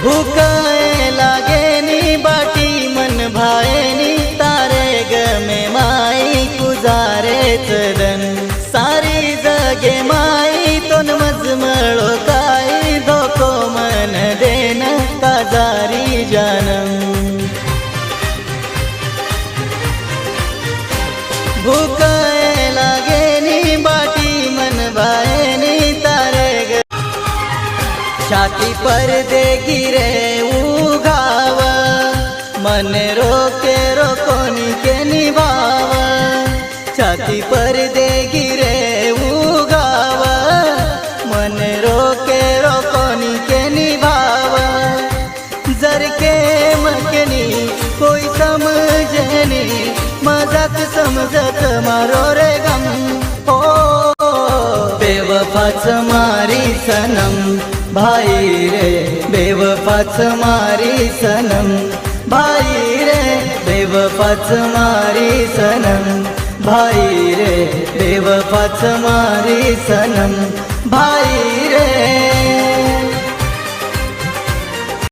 भूकाए लागे नी बाटी मन भाए नी तारे गमे माई गुजारे चरण सारी जगे माई तोन मजमळो काई धोको मन देन काजारी जानम भूकाए लागे नी बाटी मन भाए नी तारे छाती पर दे गिरे उगाव मन रोके रोकोनी के निभाव छाती पर दे गिरे उगाव मन रोके रोकोनी के निभाव जर के मकनी कोई समझनी मजाक समजत मारो रे गम हो बेवफाच मारी सनम भाई रे बेवफाच मारी सनम भाई रे बेवफाच मारी सनम भाई रे बेवफाच मारी सनम भाई